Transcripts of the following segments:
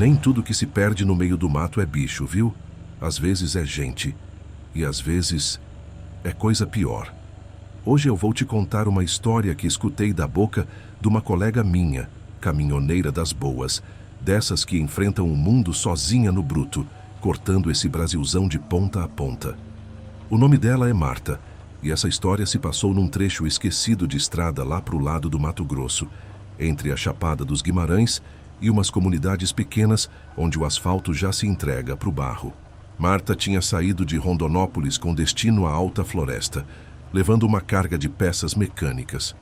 Nem tudo que se perde no meio do mato é bicho, viu? Às vezes é gente. E às vezes é coisa pior. Hoje eu vou te contar uma história que escutei da boca de uma colega minha, caminhoneira das boas, dessas que enfrentam o mundo sozinha no bruto, cortando esse Brasilzão de ponta a ponta. O nome dela é Marta, e essa história se passou num trecho esquecido de estrada lá pro lado do Mato Grosso, entre a Chapada dos Guimarães e umas comunidades pequenas onde o asfalto já se entrega pro barro. Marta tinha saído de Rondonópolis com destino à Alta Floresta, levando uma carga de peças mecânicas.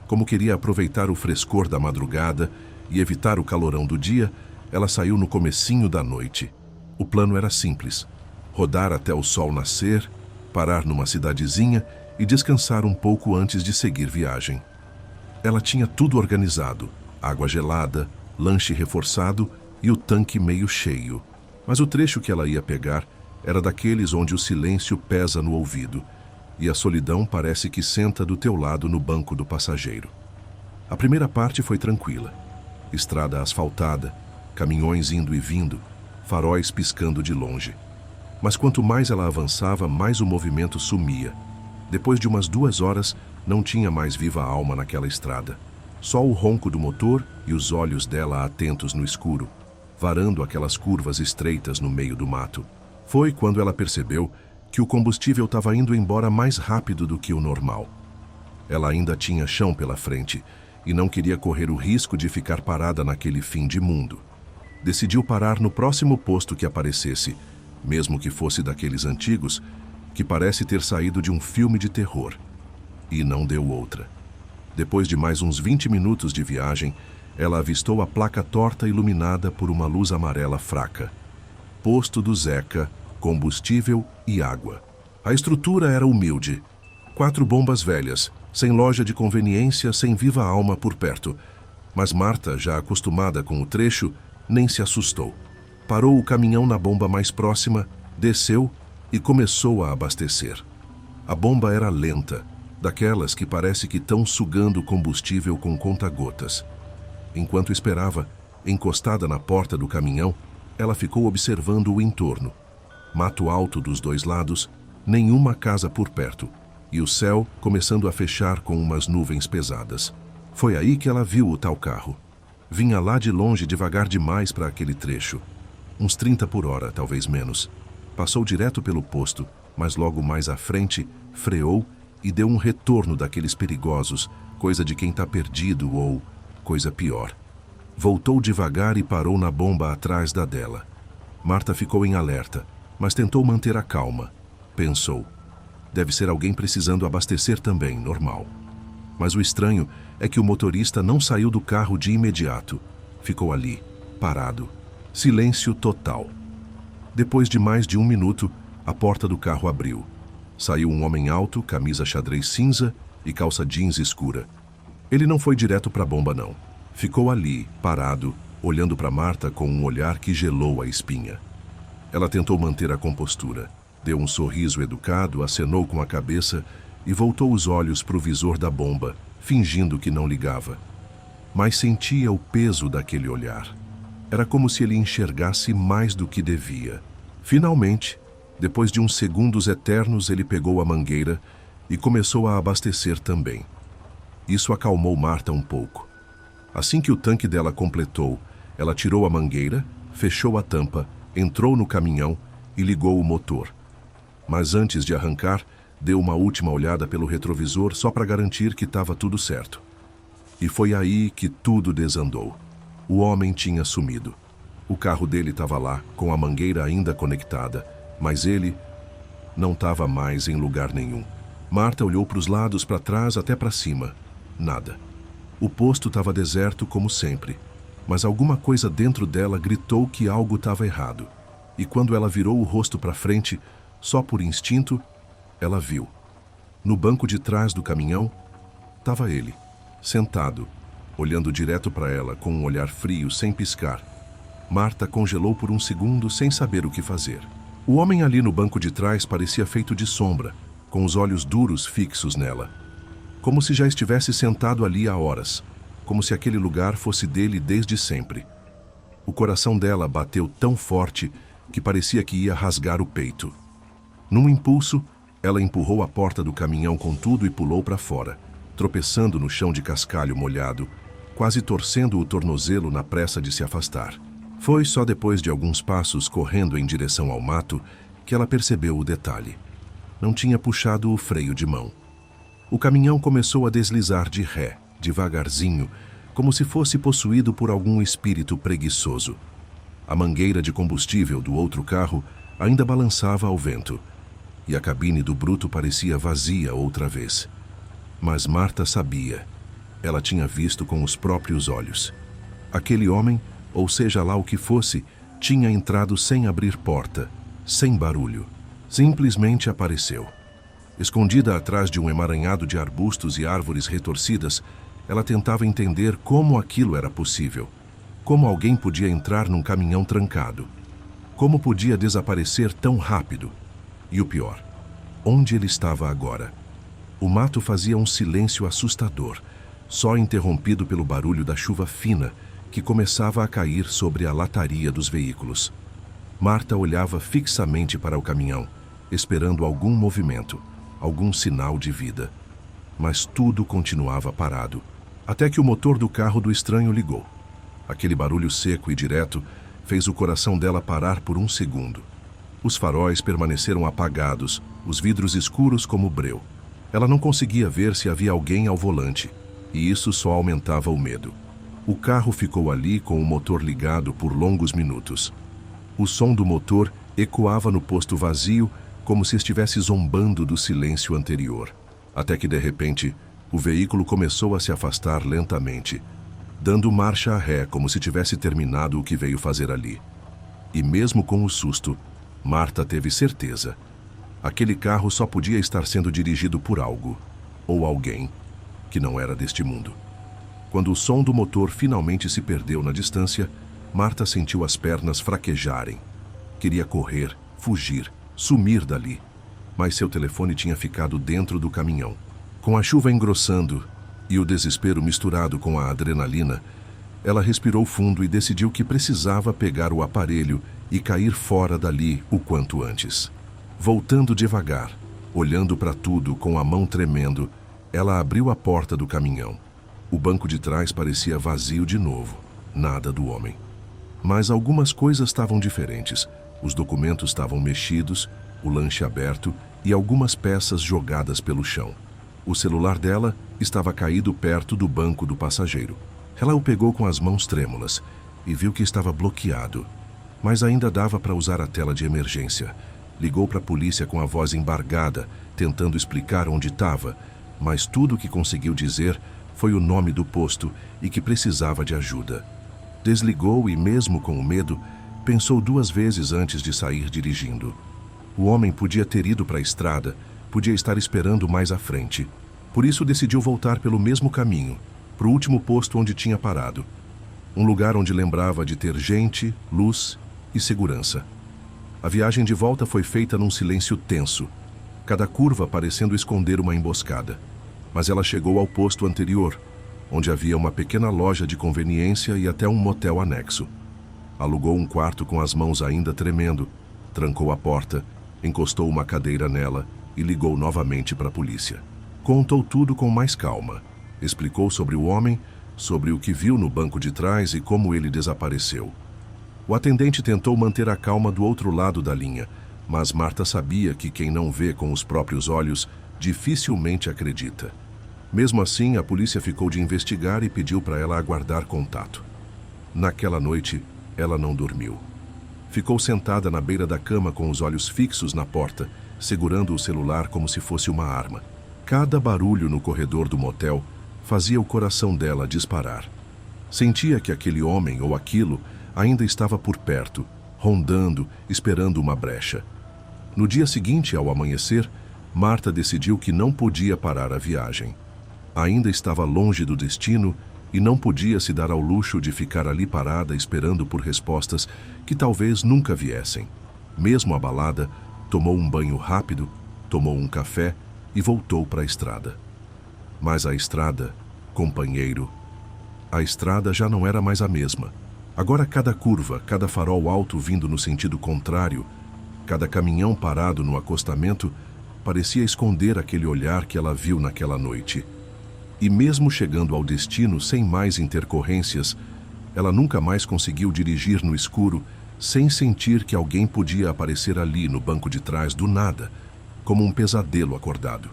Como queria aproveitar o frescor da madrugada e evitar o calorão do dia, ela saiu no comecinho da noite. O plano era simples: rodar até o sol nascer, parar numa cidadezinha e descansar um pouco antes de seguir viagem. Ela tinha tudo organizado: água gelada, lanche reforçado e o tanque meio cheio. Mas o trecho que ela ia pegar era daqueles onde o silêncio pesa no ouvido e a solidão parece que senta do teu lado no banco do passageiro. A primeira parte foi tranquila. Estrada asfaltada, caminhões indo e vindo, faróis piscando de longe. Mas quanto mais ela avançava, mais o movimento sumia. Depois de umas 2 horas, não tinha mais viva alma naquela estrada. Só o ronco do motor e os olhos dela atentos no escuro, varando aquelas curvas estreitas no meio do mato. Foi quando ela percebeu que o combustível estava indo embora mais rápido do que o normal. Ela ainda tinha chão pela frente e não queria correr o risco de ficar parada naquele fim de mundo. Decidiu parar no próximo posto que aparecesse, mesmo que fosse daqueles antigos, que parece ter saído de um filme de terror. E não deu outra. Depois de mais uns 20 minutos de viagem, ela avistou a placa torta iluminada por uma luz amarela fraca. Posto do Zeca, combustível e água. A estrutura era humilde. 4 bombas velhas, sem loja de conveniência, sem viva alma por perto. Mas Marta, já acostumada com o trecho, nem se assustou. Parou o caminhão na bomba mais próxima, desceu e começou a abastecer. A bomba era lenta, daquelas que parece que estão sugando combustível com conta-gotas. Enquanto esperava, encostada na porta do caminhão, ela ficou observando o entorno. Mato alto dos 2 lados, nenhuma casa por perto, e o céu começando a fechar com umas nuvens pesadas. Foi aí que ela viu o tal carro. Vinha lá de longe devagar demais para aquele trecho. Uns 30 por hora, talvez menos. Passou direto pelo posto, mas logo mais à frente, freou e deu um retorno daqueles perigosos, coisa de quem está perdido ou coisa pior. Voltou devagar e parou na bomba atrás da dela. Marta ficou em alerta, mas tentou manter a calma. Pensou: deve ser alguém precisando abastecer também, normal. Mas o estranho é que o motorista não saiu do carro de imediato. Ficou ali, parado. Silêncio total. Depois de mais de 1 minuto, a porta do carro abriu. Saiu um homem alto, camisa xadrez cinza e calça jeans escura. Ele não foi direto para a bomba, não. Ficou ali, parado, olhando para Marta com um olhar que gelou a espinha. Ela tentou manter a compostura. Deu um sorriso educado, acenou com a cabeça e voltou os olhos para o visor da bomba, fingindo que não ligava. Mas sentia o peso daquele olhar. Era como se ele enxergasse mais do que devia. Finalmente, depois de uns segundos eternos, ele pegou a mangueira e começou a abastecer também. Isso acalmou Marta um pouco. Assim que o tanque dela completou, ela tirou a mangueira, fechou a tampa, entrou no caminhão e ligou o motor. Mas antes de arrancar, deu uma última olhada pelo retrovisor só para garantir que estava tudo certo. E foi aí que tudo desandou. O homem tinha sumido. O carro dele estava lá, com a mangueira ainda conectada, mas ele não estava mais em lugar nenhum. Marta olhou para os lados, para trás, até para cima. Nada. O posto estava deserto como sempre, mas alguma coisa dentro dela gritou que algo estava errado. E quando ela virou o rosto para frente, só por instinto, ela viu. No banco de trás do caminhão, estava ele, sentado, olhando direto para ela com um olhar frio, sem piscar. Marta congelou por um segundo sem saber o que fazer. O homem ali no banco de trás parecia feito de sombra, com os olhos duros fixos nela. Como se já estivesse sentado ali há horas, como se aquele lugar fosse dele desde sempre. O coração dela bateu tão forte que parecia que ia rasgar o peito. Num impulso, ela empurrou a porta do caminhão com tudo e pulou para fora, tropeçando no chão de cascalho molhado, quase torcendo o tornozelo na pressa de se afastar. Foi só depois de alguns passos correndo em direção ao mato que ela percebeu o detalhe. Não tinha puxado o freio de mão. O caminhão começou a deslizar de ré, devagarzinho, como se fosse possuído por algum espírito preguiçoso. A mangueira de combustível do outro carro ainda balançava ao vento, e a cabine do bruto parecia vazia outra vez. Mas Marta sabia. Ela tinha visto com os próprios olhos. Aquele homem, ou seja lá o que fosse, tinha entrado sem abrir porta, sem barulho. Simplesmente apareceu. Escondida atrás de um emaranhado de arbustos e árvores retorcidas, ela tentava entender como aquilo era possível. Como alguém podia entrar num caminhão trancado? Como podia desaparecer tão rápido? E o pior, onde ele estava agora? O mato fazia um silêncio assustador, só interrompido pelo barulho da chuva fina que começava a cair sobre a lataria dos veículos. Marta olhava fixamente para o caminhão, esperando algum movimento, algum sinal de vida. Mas tudo continuava parado, até que o motor do carro do estranho ligou. Aquele barulho seco e direto fez o coração dela parar por um segundo. Os faróis permaneceram apagados, os vidros escuros como breu. Ela não conseguia ver se havia alguém ao volante, e isso só aumentava o medo. O carro ficou ali com o motor ligado por longos minutos. O som do motor ecoava no posto vazio como se estivesse zombando do silêncio anterior. Até que, de repente, o veículo começou a se afastar lentamente, dando marcha a ré como se tivesse terminado o que veio fazer ali. E mesmo com o susto, Marta teve certeza. Aquele carro só podia estar sendo dirigido por algo, ou alguém, que não era deste mundo. Quando o som do motor finalmente se perdeu na distância, Marta sentiu as pernas fraquejarem. Queria correr, fugir, sumir dali. Mas seu telefone tinha ficado dentro do caminhão. Com a chuva engrossando e o desespero misturado com a adrenalina, ela respirou fundo e decidiu que precisava pegar o aparelho e cair fora dali o quanto antes. Voltando devagar, olhando para tudo com a mão tremendo, ela abriu a porta do caminhão. O banco de trás parecia vazio de novo, nada do homem. Mas algumas coisas estavam diferentes. Os documentos estavam mexidos, o lanche aberto e algumas peças jogadas pelo chão. O celular dela estava caído perto do banco do passageiro. Ela o pegou com as mãos trêmulas e viu que estava bloqueado. Mas ainda dava para usar a tela de emergência. Ligou para a polícia com a voz embargada, tentando explicar onde estava, mas tudo o que conseguiu dizer foi o nome do posto e que precisava de ajuda. Desligou e, mesmo com o medo, pensou 2 vezes antes de sair dirigindo. O homem podia ter ido para a estrada, podia estar esperando mais à frente. Por isso decidiu voltar pelo mesmo caminho, para o último posto onde tinha parado. Um lugar onde lembrava de ter gente, luz e segurança. A viagem de volta foi feita num silêncio tenso, cada curva parecendo esconder uma emboscada. Mas ela chegou ao posto anterior, onde havia uma pequena loja de conveniência e até um motel anexo. Alugou um quarto com as mãos ainda tremendo, trancou a porta, encostou uma cadeira nela e ligou novamente para a polícia. Contou tudo com mais calma. Explicou sobre o homem, sobre o que viu no banco de trás e como ele desapareceu. O atendente tentou manter a calma do outro lado da linha, mas Marta sabia que quem não vê com os próprios olhos dificilmente acredita. Mesmo assim, a polícia ficou de investigar e pediu para ela aguardar contato. Naquela noite, ela não dormiu. Ficou sentada na beira da cama com os olhos fixos na porta, segurando o celular como se fosse uma arma. Cada barulho no corredor do motel fazia o coração dela disparar. Sentia que aquele homem ou aquilo ainda estava por perto, rondando, esperando uma brecha. No dia seguinte, ao amanhecer, Marta decidiu que não podia parar a viagem. Ainda estava longe do destino e não podia se dar ao luxo de ficar ali parada esperando por respostas que talvez nunca viessem. Mesmo abalada, tomou um banho rápido, tomou um café e voltou para a estrada. Mas a estrada, companheiro, a estrada já não era mais a mesma. Agora cada curva, cada farol alto vindo no sentido contrário, cada caminhão parado no acostamento, parecia esconder aquele olhar que ela viu naquela noite. E mesmo chegando ao destino sem mais intercorrências, ela nunca mais conseguiu dirigir no escuro sem sentir que alguém podia aparecer ali no banco de trás do nada, como um pesadelo acordado.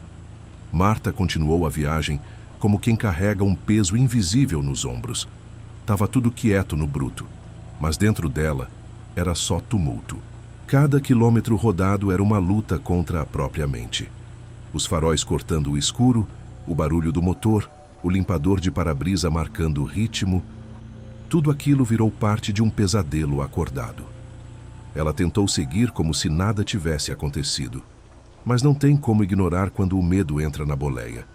Marta continuou a viagem como quem carrega um peso invisível nos ombros. Estava tudo quieto no bruto, mas dentro dela era só tumulto. Cada quilômetro rodado era uma luta contra a própria mente. Os faróis cortando o escuro, o barulho do motor, o limpador de para-brisa marcando o ritmo, tudo aquilo virou parte de um pesadelo acordado. Ela tentou seguir como se nada tivesse acontecido. Mas não tem como ignorar quando o medo entra na boleia.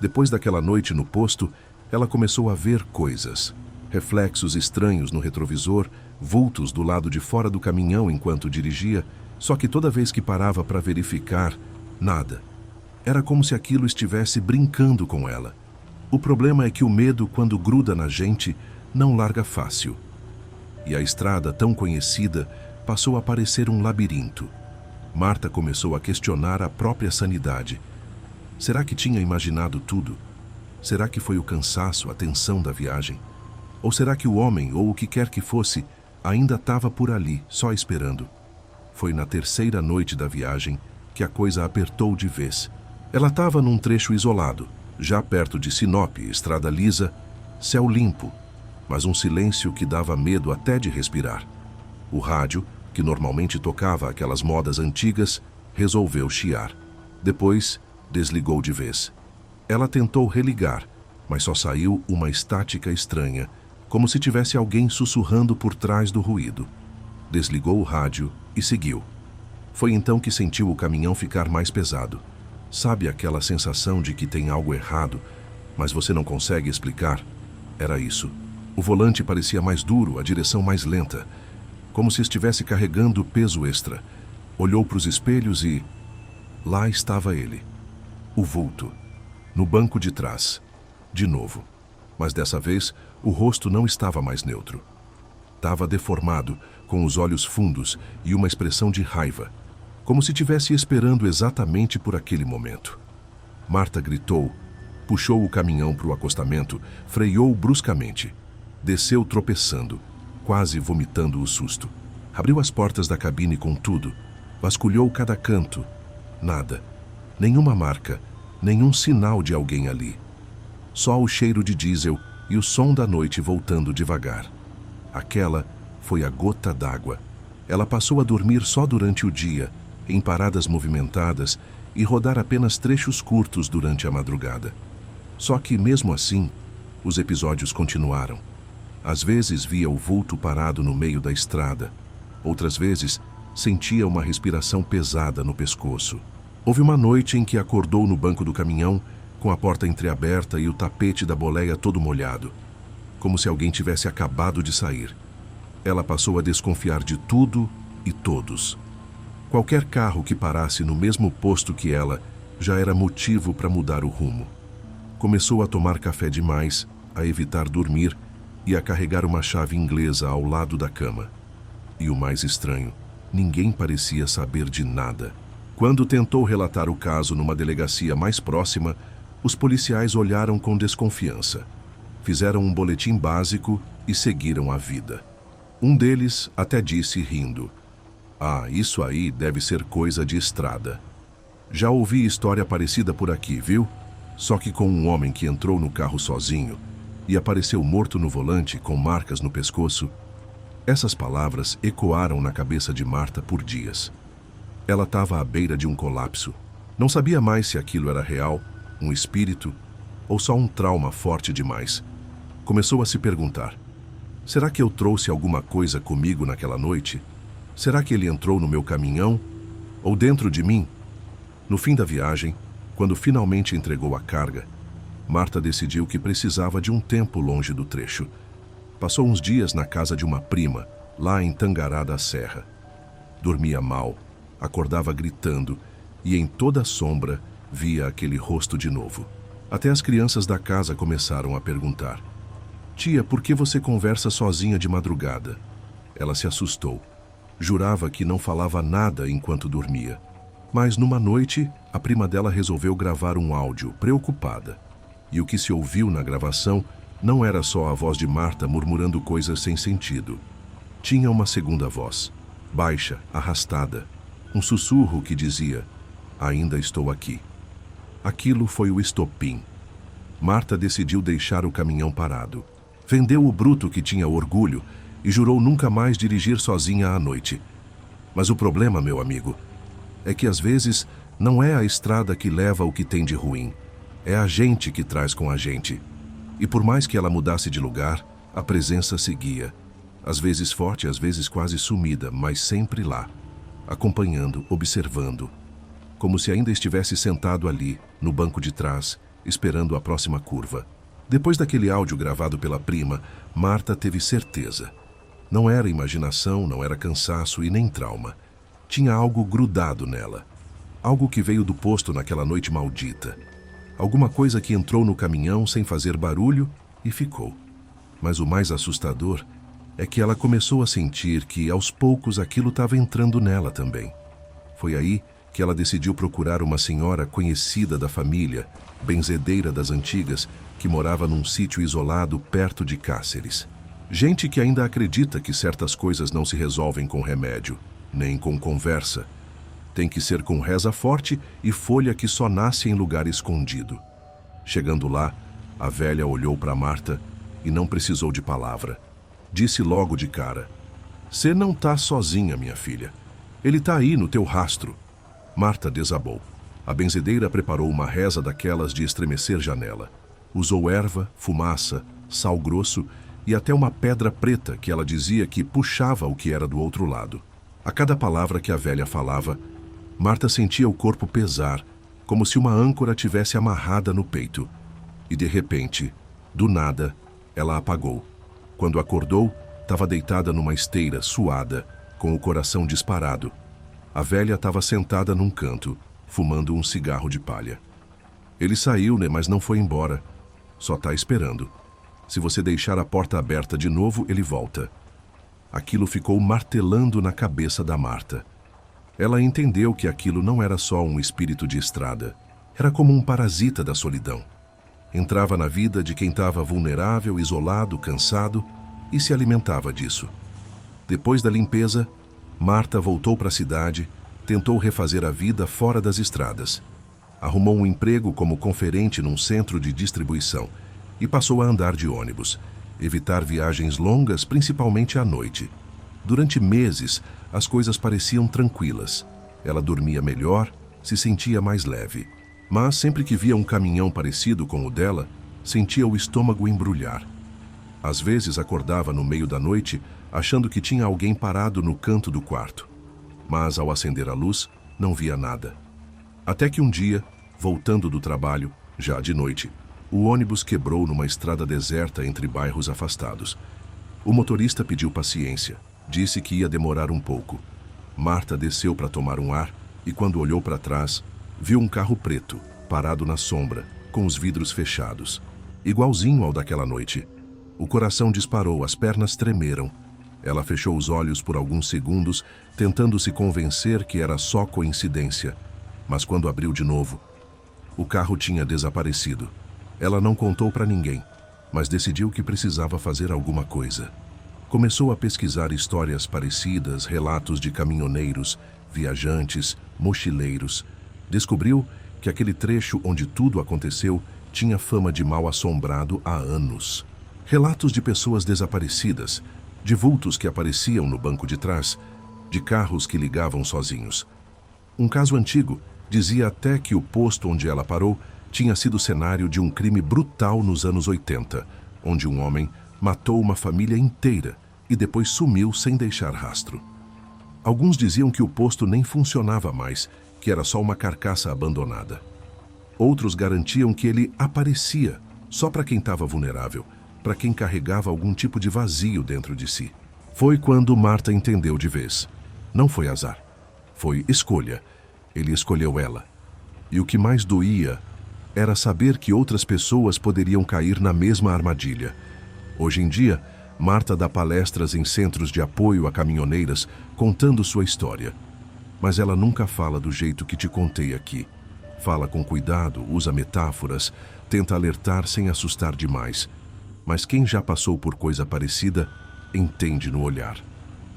Depois daquela noite no posto, ela começou a ver coisas. Reflexos estranhos no retrovisor, vultos do lado de fora do caminhão enquanto dirigia, só que toda vez que parava para verificar, nada. Era como se aquilo estivesse brincando com ela. O problema é que o medo, quando gruda na gente, não larga fácil. E a estrada, tão conhecida, passou a parecer um labirinto. Marta começou a questionar a própria sanidade. Será que tinha imaginado tudo? Será que foi o cansaço, a tensão da viagem? Ou será que o homem, ou o que quer que fosse, ainda estava por ali, só esperando? Foi na terceira noite da viagem que a coisa apertou de vez. Ela estava num trecho isolado, já perto de Sinop, estrada lisa, céu limpo, mas um silêncio que dava medo até de respirar. O rádio, que normalmente tocava aquelas modas antigas, resolveu chiar. Depois, desligou de vez. Ela tentou religar, mas só saiu uma estática estranha, como se tivesse alguém sussurrando por trás do ruído. Desligou o rádio e seguiu. Foi então que sentiu o caminhão ficar mais pesado. Sabe aquela sensação de que tem algo errado, mas você não consegue explicar? Era isso. O volante parecia mais duro, a direção mais lenta, como se estivesse carregando peso extra. Olhou para os espelhos e... lá estava ele. O vulto. No banco de trás. De novo. Mas dessa vez, o rosto não estava mais neutro. Estava deformado, com os olhos fundos e uma expressão de raiva, como se estivesse esperando exatamente por aquele momento. Marta gritou, puxou o caminhão para o acostamento, freou bruscamente. Desceu tropeçando, quase vomitando o susto. Abriu as portas da cabine com tudo, vasculhou cada canto. Nada. Nenhuma marca, nenhum sinal de alguém ali. Só o cheiro de diesel e o som da noite voltando devagar. Aquela foi a gota d'água. Ela passou a dormir só durante o dia, em paradas movimentadas, e rodar apenas trechos curtos durante a madrugada. Só que, mesmo assim, os episódios continuaram. Às vezes via o vulto parado no meio da estrada. Outras vezes, sentia uma respiração pesada no pescoço. Houve uma noite em que acordou no banco do caminhão, com a porta entreaberta e o tapete da boleia todo molhado, como se alguém tivesse acabado de sair. Ela passou a desconfiar de tudo e todos. Qualquer carro que parasse no mesmo posto que ela já era motivo para mudar o rumo. Começou a tomar café demais, a evitar dormir e a carregar uma chave inglesa ao lado da cama. E o mais estranho, ninguém parecia saber de nada. Quando tentou relatar o caso numa delegacia mais próxima, os policiais olharam com desconfiança. Fizeram um boletim básico e seguiram a vida. Um deles até disse rindo: "Ah, isso aí deve ser coisa de estrada. Já ouvi história parecida por aqui, viu? Só que com um homem que entrou no carro sozinho e apareceu morto no volante com marcas no pescoço." Essas palavras ecoaram na cabeça de Marta por dias. Ela estava à beira de um colapso. Não sabia mais se aquilo era real, um espírito ou só um trauma forte demais. Começou a se perguntar: será que eu trouxe alguma coisa comigo naquela noite? Será que ele entrou no meu caminhão? Ou dentro de mim? No fim da viagem, quando finalmente entregou a carga, Marta decidiu que precisava de um tempo longe do trecho. Passou uns dias na casa de uma prima, lá em Tangará da Serra. Dormia mal, acordava gritando e em toda a sombra via aquele rosto de novo. Até as crianças da casa começaram a perguntar: Tia, por que você conversa sozinha de madrugada? Ela se assustou. Jurava que não falava nada enquanto dormia. Mas numa noite, a prima dela resolveu gravar um áudio, preocupada. E o que se ouviu na gravação não era só a voz de Marta murmurando coisas sem sentido. Tinha uma segunda voz, baixa, arrastada. Um sussurro que dizia: "Ainda estou aqui." Aquilo foi o estopim. Marta decidiu deixar o caminhão parado. Vendeu o bruto que tinha orgulho e jurou nunca mais dirigir sozinha à noite. Mas o problema, meu amigo, é que às vezes não é a estrada que leva o que tem de ruim. É a gente que traz com a gente. E por mais que ela mudasse de lugar, a presença seguia. Às vezes forte, às vezes quase sumida, mas sempre lá. Acompanhando, observando. Como se ainda estivesse sentado ali, no banco de trás, esperando a próxima curva. Depois daquele áudio gravado pela prima, Marta teve certeza. Não era imaginação, não era cansaço e nem trauma. Tinha algo grudado nela. Algo que veio do posto naquela noite maldita. Alguma coisa que entrou no caminhão sem fazer barulho e ficou. Mas o mais assustador é que ela começou a sentir que, aos poucos, aquilo estava entrando nela também. Foi aí que ela decidiu procurar uma senhora conhecida da família, benzedeira das antigas, que morava num sítio isolado perto de Cáceres. Gente que ainda acredita que certas coisas não se resolvem com remédio, nem com conversa. Tem que ser com reza forte e folha que só nasce em lugar escondido. Chegando lá, a velha olhou para Marta e não precisou de palavra. Disse logo de cara: "Você não tá sozinha, minha filha. Ele tá aí no teu rastro." Marta desabou. A benzedeira preparou uma reza daquelas de estremecer janela. Usou erva, fumaça, sal grosso e até uma pedra preta que ela dizia que puxava o que era do outro lado. A cada palavra que a velha falava, Marta sentia o corpo pesar, como se uma âncora tivesse amarrada no peito. E de repente, do nada, ela apagou. Quando acordou, estava deitada numa esteira, suada, com o coração disparado. A velha estava sentada num canto, fumando um cigarro de palha. "Ele saiu, né, mas não foi embora. Só está esperando. Se você deixar a porta aberta de novo, ele volta." Aquilo ficou martelando na cabeça da Marta. Ela entendeu que aquilo não era só um espírito de estrada. Era como um parasita da solidão. Entrava na vida de quem estava vulnerável, isolado, cansado e se alimentava disso. Depois da limpeza, Marta voltou para a cidade, tentou refazer a vida fora das estradas. Arrumou um emprego como conferente num centro de distribuição e passou a andar de ônibus, evitar viagens longas, principalmente à noite. Durante meses, as coisas pareciam tranquilas. Ela dormia melhor, se sentia mais leve. Mas sempre que via um caminhão parecido com o dela, sentia o estômago embrulhar. Às vezes acordava no meio da noite, achando que tinha alguém parado no canto do quarto. Mas ao acender a luz, não via nada. Até que um dia, voltando do trabalho, já de noite, o ônibus quebrou numa estrada deserta entre bairros afastados. O motorista pediu paciência, disse que ia demorar um pouco. Marta desceu para tomar um ar e, quando olhou para trás, viu um carro preto, parado na sombra, com os vidros fechados. Igualzinho ao daquela noite. O coração disparou, as pernas tremeram. Ela fechou os olhos por alguns segundos, tentando se convencer que era só coincidência. Mas quando abriu de novo, o carro tinha desaparecido. Ela não contou para ninguém, mas decidiu que precisava fazer alguma coisa. Começou a pesquisar histórias parecidas, relatos de caminhoneiros, viajantes, mochileiros. Descobriu que aquele trecho onde tudo aconteceu tinha fama de mal-assombrado há anos. Relatos de pessoas desaparecidas, de vultos que apareciam no banco de trás, de carros que ligavam sozinhos. Um caso antigo dizia até que o posto onde ela parou tinha sido cenário de um crime brutal nos anos 80, onde um homem matou uma família inteira e depois sumiu sem deixar rastro. Alguns diziam que o posto nem funcionava mais, que era só uma carcaça abandonada. Outros garantiam que ele aparecia só para quem estava vulnerável, para quem carregava algum tipo de vazio dentro de si. Foi quando Marta entendeu de vez. Não foi azar. Foi escolha. Ele escolheu ela. E o que mais doía era saber que outras pessoas poderiam cair na mesma armadilha. Hoje em dia, Marta dá palestras em centros de apoio a caminhoneiras, contando sua história. Mas ela nunca fala do jeito que te contei aqui. Fala com cuidado, usa metáforas, tenta alertar sem assustar demais. Mas quem já passou por coisa parecida, entende no olhar.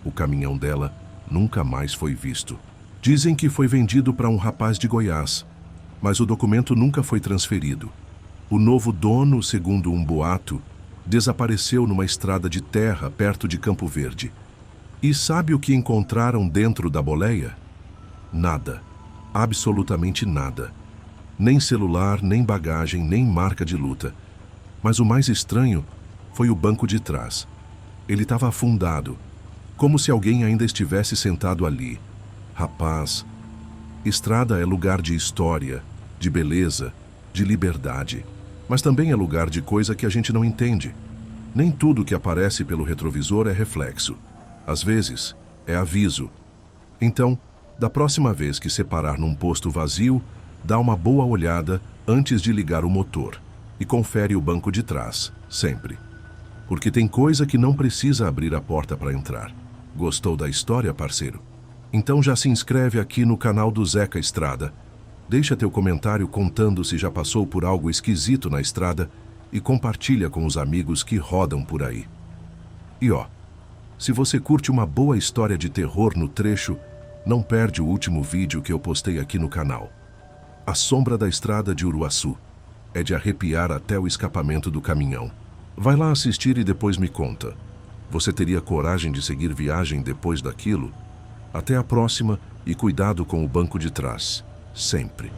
O caminhão dela nunca mais foi visto. Dizem que foi vendido para um rapaz de Goiás, mas o documento nunca foi transferido. O novo dono, segundo um boato, desapareceu numa estrada de terra perto de Campo Verde. E sabe o que encontraram dentro da boleia? Nada. Absolutamente nada. Nem celular, nem bagagem, nem marca de luta. Mas o mais estranho foi o banco de trás. Ele estava afundado, como se alguém ainda estivesse sentado ali. Rapaz, estrada é lugar de história, de beleza, de liberdade. Mas também é lugar de coisa que a gente não entende. Nem tudo que aparece pelo retrovisor é reflexo. Às vezes, é aviso. Então, da próxima vez que se parar num posto vazio, dá uma boa olhada antes de ligar o motor e confere o banco de trás, sempre. Porque tem coisa que não precisa abrir a porta para entrar. Gostou da história, parceiro? Então já se inscreve aqui no canal do Zeca Estrada. Deixa teu comentário contando se já passou por algo esquisito na estrada e compartilha com os amigos que rodam por aí. E se você curte uma boa história de terror no trecho, não perde o último vídeo que eu postei aqui no canal. A Sombra da Estrada de Uruaçu. É de arrepiar até o escapamento do caminhão. Vai lá assistir e depois me conta. Você teria coragem de seguir viagem depois daquilo? Até a próxima e cuidado com o banco de trás. Sempre.